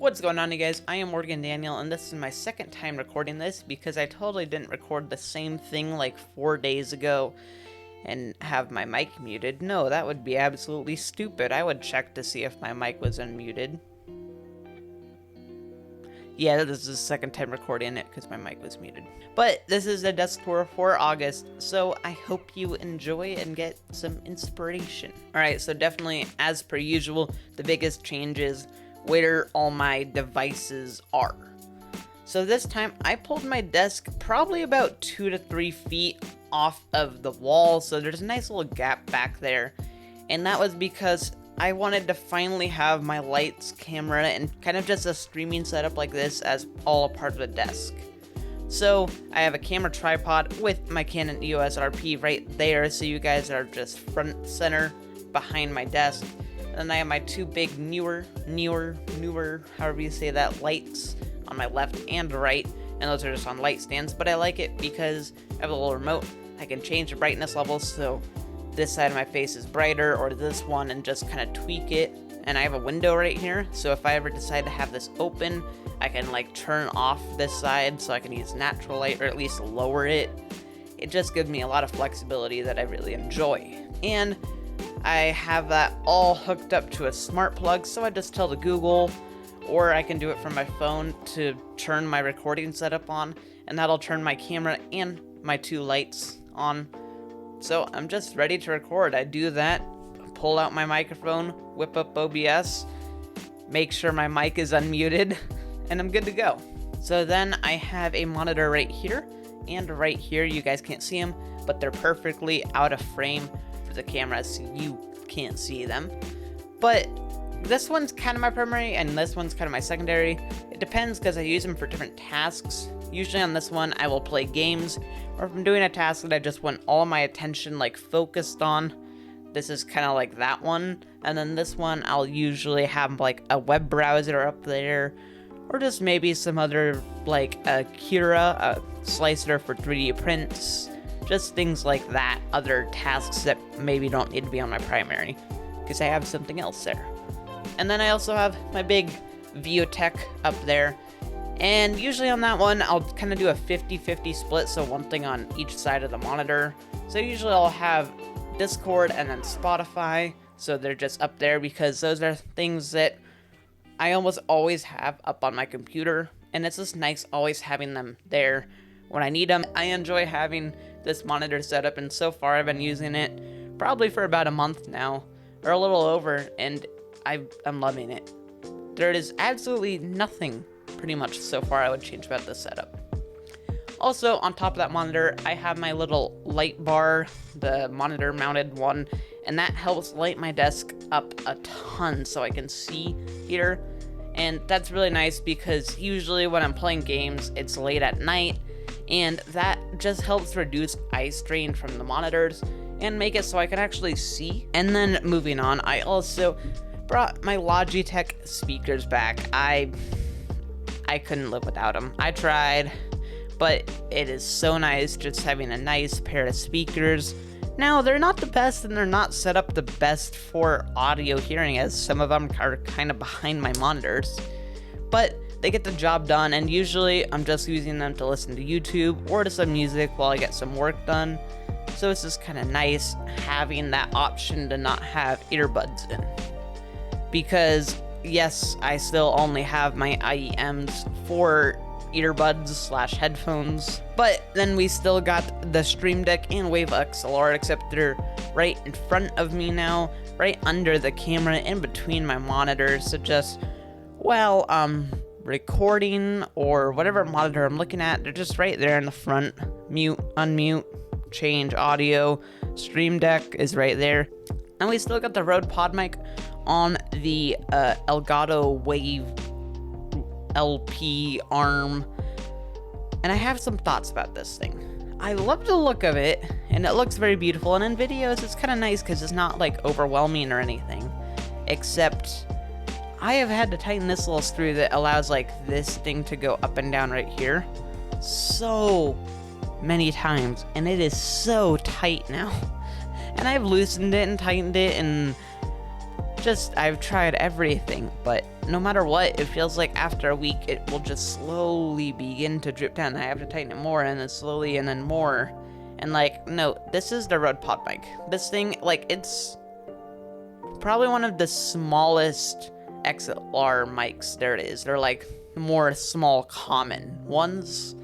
What's going on, you guys? I am Morgan Daniel, and this is my second time recording this because I totally didn't record the same thing like 4 days ago and have my mic muted. No, that would be absolutely stupid. I would check to see if my mic was unmuted. Yeah, this is the second time recording it because my mic was muted. But this is a desk tour for August, so I hope you enjoy and get some inspiration. Alright, so definitely, as per usual, the biggest change is where all my devices are. So this time I pulled my desk probably about 2 to 3 feet off of the wall, so there's a nice little gap back there. And that was because I wanted to finally have my lights, camera, and kind of just a streaming setup like this as all a part of the desk. So I have a camera tripod with my Canon EOS RP right there, so you guys are just front center behind my desk. And I have my two big newer, however you say that, lights on my left and right, and those are just on light stands, but I like it because I have a little remote. I can change the brightness levels, so this side of my face is brighter, or this one, and just kind of tweak it. And I have a window right here, so if I ever decide to have this open, I can like turn off this side so I can use natural light, or at least lower it. It just gives me a lot of flexibility that I really enjoy. And I have that all hooked up to a smart plug, so I just tell the Google, or I can do it from my phone to turn my recording setup on, and that'll turn my camera and my two lights on. So I'm just ready to record. I do that, pull out my microphone, whip up OBS, make sure my mic is unmuted, and I'm good to go. So then I have a monitor right here and right here. You guys can't see them, but they're perfectly out of frame for the camera, so you can't see them. But this one's kind of my primary and this one's kind of my secondary. It depends because I use them for different tasks. Usually on this one I will play games, or if I'm doing a task that I just want all my attention like focused on, this is kind of like that one. And then this one I'll usually have like a web browser up there, or just maybe some other like a Cura, a slicer for 3D prints, just things like that, other tasks that maybe don't need to be on my primary, because I have something else there. And then I also have my big Viotech up there, and usually on that one, I'll kind of do a 50-50 split, so one thing on each side of the monitor. So usually I'll have Discord and then Spotify, so they're just up there, because those are things that I almost always have up on my computer, and it's just nice always having them there when I need them. I enjoy having this monitor setup, and so far I've been using it probably for about a month now, or a little over, and I'm loving it. There is absolutely nothing pretty much so far I would change about this setup. Also, on top of that monitor, I have my little light bar, the monitor mounted one, and that helps light my desk up a ton so I can see here. And that's really nice because usually when I'm playing games, it's late at night, and that just helps reduce eye strain from the monitors and make it so I can actually see. And then moving on, I also brought my Logitech speakers back. I couldn't live without them. I tried, but it is so nice just having a nice pair of speakers. Now, they're not the best, and they're not set up the best for audio hearing, as some of them are kind of behind my monitors, but they get the job done, and usually I'm just using them to listen to YouTube or to some music while I get some work done. So it's just kind of nice having that option to not have earbuds in. Because yes, I still only have my IEMs for earbuds / headphones, but then we still got the Stream Deck and Wave XLR, except they're right in front of me now, right under the camera, in between my monitors. So just, well, recording or whatever monitor I'm looking at, they're just right there in the front. Mute, unmute, change audio. Stream Deck is right there. And we still got the Rode PodMic on the Elgato Wave LP arm. And I have some thoughts about this thing. I love the look of it, and it looks very beautiful, and in videos it's kind of nice because it's not like overwhelming or anything, except I have had to tighten this little screw that allows like this thing to go up and down right here so many times, and it is so tight now. And I've loosened it and tightened it, and I've tried everything, but no matter what, it feels like after a week, it will just slowly begin to drip down. I have to tighten it more, and then slowly, and then more. And like, no, this is the Rode Pod mic. This thing, like, it's probably one of the smallest XLR mics there is. They're like more small common ones.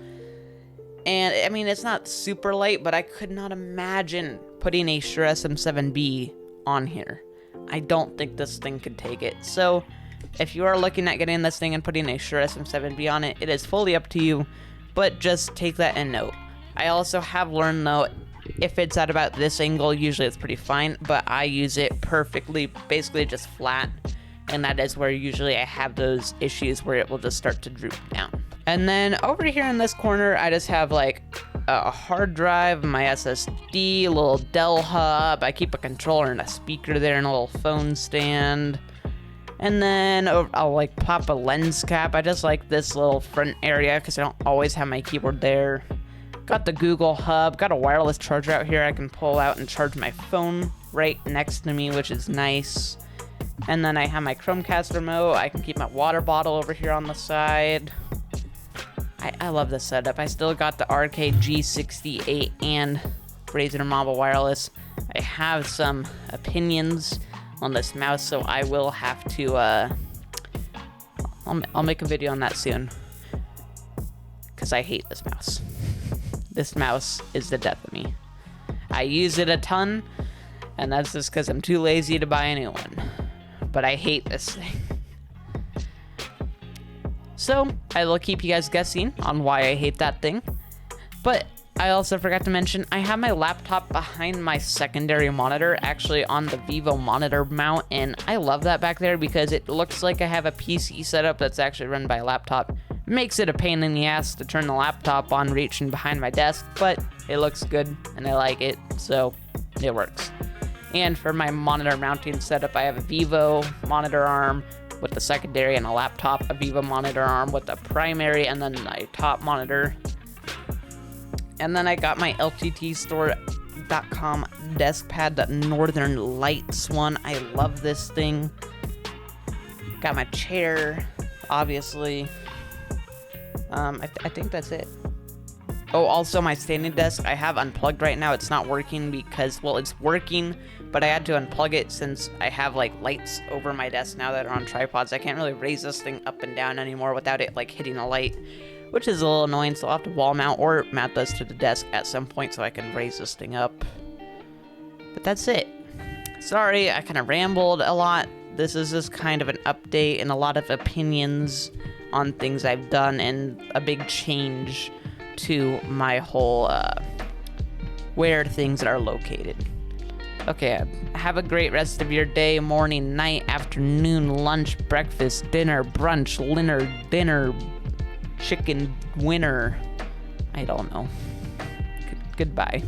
And I mean, it's not super light, but I could not imagine putting a Shure SM7B on here. I don't think this thing could take it. So if you are looking at getting this thing and putting a Shure SM7B on it, it is fully up to you, but just take that in note. I also have learned though, if it's at about this angle, usually it's pretty fine, but I use it perfectly, basically just flat, and that is where usually I have those issues where it will just start to droop down. And then over here in this corner, I just have like a hard drive, my SSD, a little Dell hub. I keep a controller and a speaker there and a little phone stand. And then I'll like pop a lens cap. I just like this little front area because I don't always have my keyboard there. Got the Google hub, got a wireless charger out here I can pull out and charge my phone right next to me, which is nice. And then I have my Chromecast remote. I can keep my water bottle over here on the side. I love this setup. I still got the RK-G68 and Razer Mobile Wireless. I have some opinions on this mouse, so I will have to, I'll make a video on that soon. Because I hate this mouse. This mouse is the death of me. I use it a ton, and that's just because I'm too lazy to buy a new one. But I hate this thing. So, I will keep you guys guessing on why I hate that thing. But I also forgot to mention, I have my laptop behind my secondary monitor, actually on the Vivo monitor mount, and I love that back there because it looks like I have a PC setup that's actually run by a laptop. Makes it a pain in the ass to turn the laptop on reaching behind my desk, but it looks good and I like it, so it works. And for my monitor mounting setup, I have a Vivo monitor arm with the secondary and a laptop, a Vivo monitor arm with the primary, and then my top monitor. And then I got my LTTstore.com desk pad, the Northern Lights one. I love this thing. Got my chair, obviously. I think that's it. Oh, also my standing desk, I have unplugged right now. It's not working because, well, it's working, but I had to unplug it since I have like lights over my desk now that are on tripods. I can't really raise this thing up and down anymore without it like hitting a light, which is a little annoying. So I'll have to wall mount or mount this to the desk at some point so I can raise this thing up. But that's it. Sorry, I kind of rambled a lot. This is just kind of an update and a lot of opinions on things I've done and a big change to my whole where things are located. Okay, have a great rest of your day, morning, night, afternoon, lunch, breakfast, dinner, brunch, dinner, chicken, winter. I don't know. Goodbye.